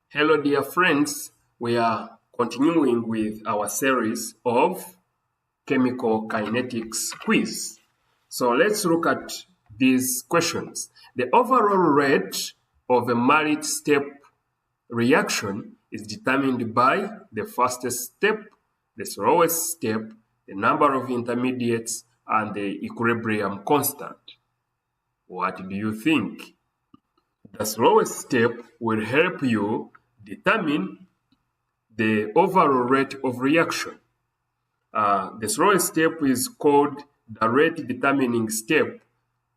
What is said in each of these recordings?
Hello dear friends, we are continuing with our series of chemical kinetics quiz. So let's look at these questions. The overall rate of a multi-step reaction is determined by the fastest step, the slowest step, the number of intermediates, and the equilibrium constant. What do you think? The slowest step will help you determine the overall rate of reaction. The slowest step is called the rate determining step,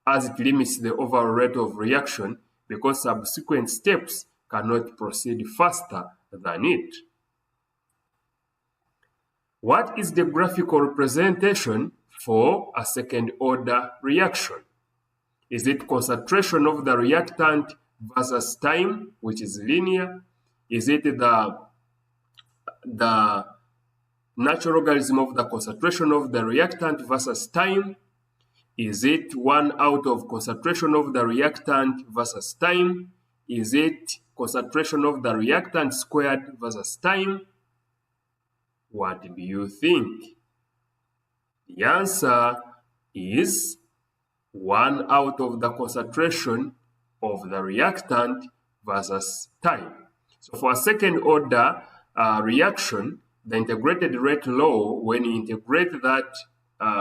as it limits the overall rate of reaction because subsequent steps cannot proceed faster than it. What is the graphical representation for a second order reaction? Is it concentration of the reactant versus time, which is linear? Is it the natural logarithm of the concentration of the reactant versus time? Is it 1 out of concentration of the reactant versus time? Is it concentration of the reactant squared versus time? What do you think? The answer is 1 out of the concentration of the reactant versus time. So for a second order reaction, the integrated rate law, when you integrate that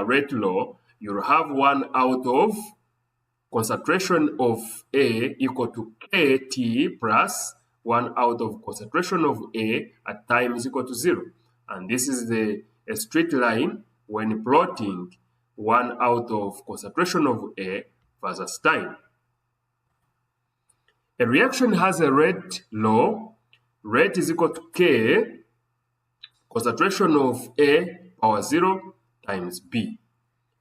rate law, you'll have 1 out of concentration of A equal to KT plus 1 out of concentration of A at time is equal to 0. And this is a straight line when plotting 1 out of concentration of A versus time. A reaction has a rate law. Rate is equal to K, concentration of A power 0 times B.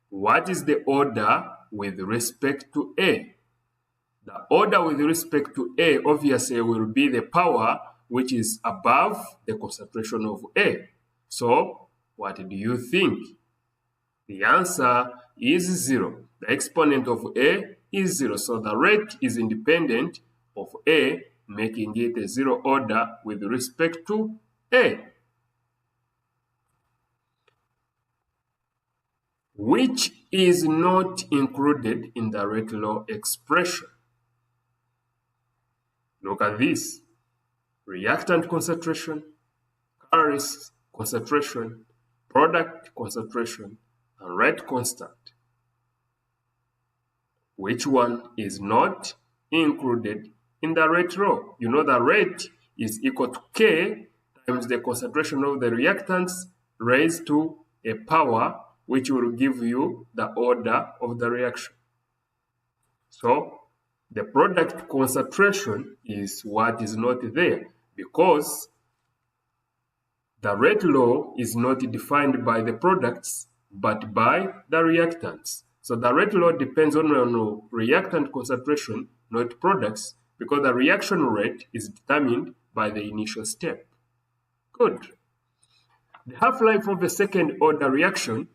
What is the order with respect to A? The order with respect to A obviously will be the power which is above the concentration of A. So, what do you think? The answer is 0. The exponent of A is 0. So the rate is independent of A, making it a 0 order with respect to A. Which is not included in the rate law expression? Look at this. Reactant concentration, catalyst concentration, product concentration, and rate constant. Which one is not included in the rate law? You know the rate is equal to K times the concentration of the reactants raised to a power which will give you the order of the reaction. So the product concentration is what is not there because the rate law is not defined by the products but by the reactants. So the rate law depends only on reactant concentration, not products, because the reaction rate is determined by the initial step. Good. The half-life of a second order reaction,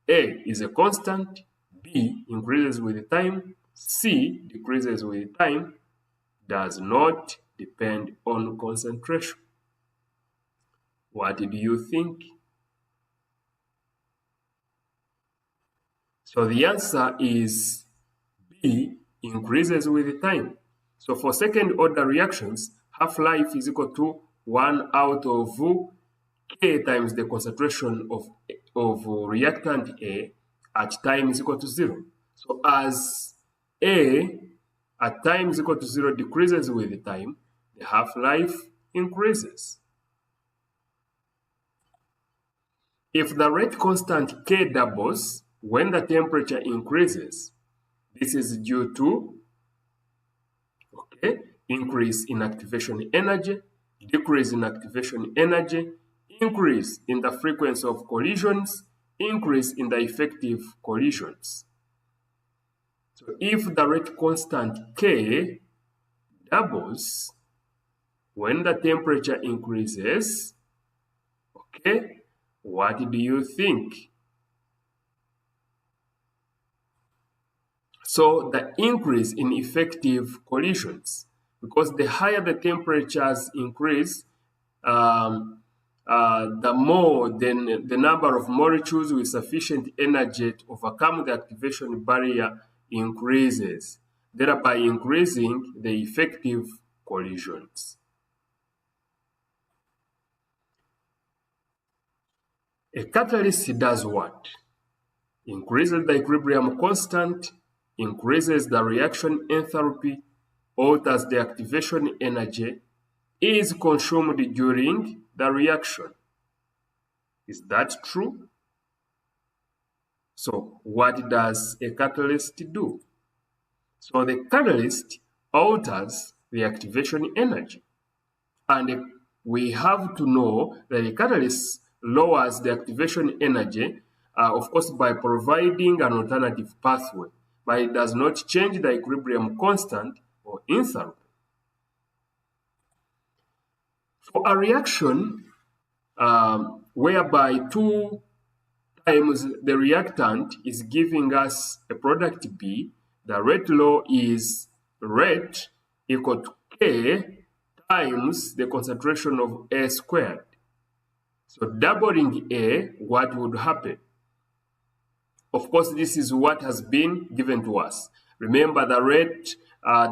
A is a constant, B increases with time, C decreases with time, does not depend on concentration. What do you think? So the answer is B, increases with time. So for second order reactions, half-life is equal to 1 out of K times the concentration of reactant A at time is equal to 0. So as A at time is equal to 0 decreases with time, the half-life increases. If the rate constant K doubles when the temperature increases, this is due to increase in activation energy, decrease in activation energy, increase in the frequency of collisions, increase in the effective collisions. So if the rate constant K doubles when the temperature increases, what do you think? So the increase in effective collisions because the higher the temperatures increase, the more then the number of molecules with sufficient energy to overcome the activation barrier increases, thereby increasing the effective collisions. A catalyst does what? Increases the equilibrium constant, increases the reaction enthalpy, alters the activation energy, is consumed during the reaction. Is that true? So what does a catalyst do? So the catalyst alters the activation energy. And we have to know that the catalyst lowers the activation energy, of course, by providing an alternative pathway, but it does not change the equilibrium constant or enthalpy. For a reaction whereby 2 times the reactant is giving us a product B, the rate law is rate equal to K times the concentration of A squared. So doubling A, what would happen? Of course, this is what has been given to us. Remember the rate,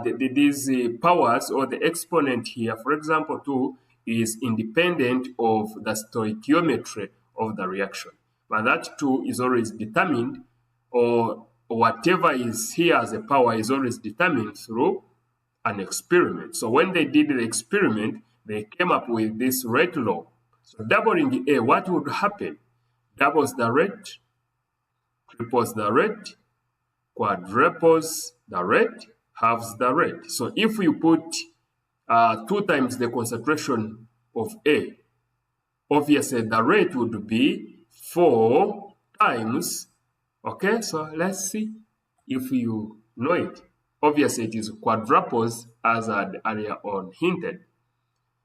these powers or the exponent here, for example, 2, is independent of the stoichiometry of the reaction. But that 2 is always determined, or whatever is here as a power is always determined through an experiment. So when they did the experiment, they came up with this rate law. So doubling A, what would happen? Doubles the rate, triples the rate, quadruples the rate, halves the rate. So if you put 2 times the concentration of A, obviously the rate would be 4 times. Okay, so let's see if you know it. Obviously it is quadruples, as I had earlier on hinted.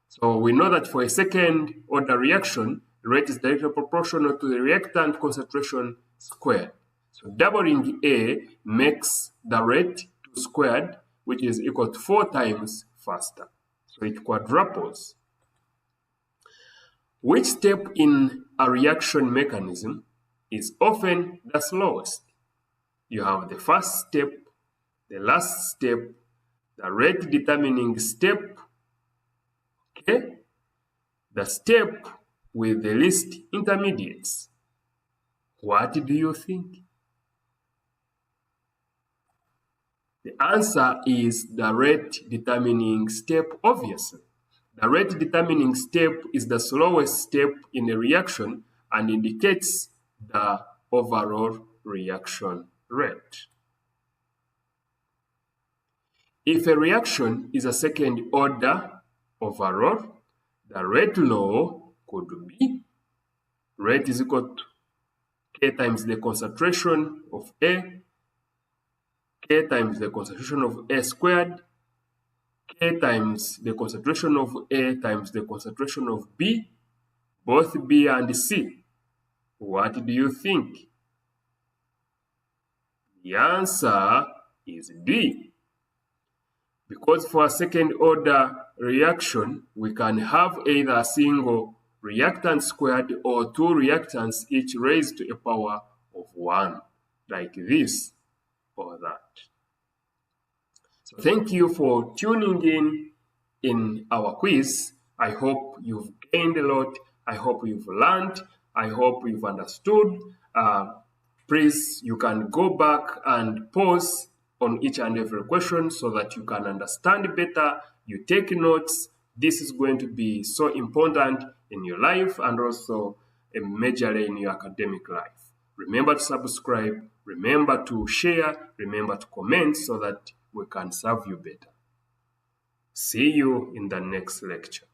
So we know that for a second order reaction, the rate is directly proportional to the reactant concentration squared. So doubling A makes the rate 2 squared, which is equal to 4 times faster. So it quadruples. Which step in a reaction mechanism is often the slowest? You have the first step, the last step, the rate determining step, okay? The step with the least intermediates. What do you think? The answer is the rate determining step, obviously. The rate determining step is the slowest step in a reaction and indicates the overall reaction rate. If a reaction is a second order overall, the rate law could be rate is equal to K times the concentration of A, K times the concentration of A squared, K times the concentration of A times the concentration of B, both B and C. What do you think? The answer is D. Because for a second order reaction, we can have either a single reactant squared or 2 reactants each raised to a power of 1, like this or that. So thank you for tuning in our quiz. I hope you've gained a lot. I hope you've learned. I hope you've understood. Please, you can go back and pause on each and every question so that you can understand better. You take notes. This is going to be so important in your life and also majorly in your academic life. Remember to subscribe. Remember to share. Remember to comment so that we can serve you better. See you in the next lecture.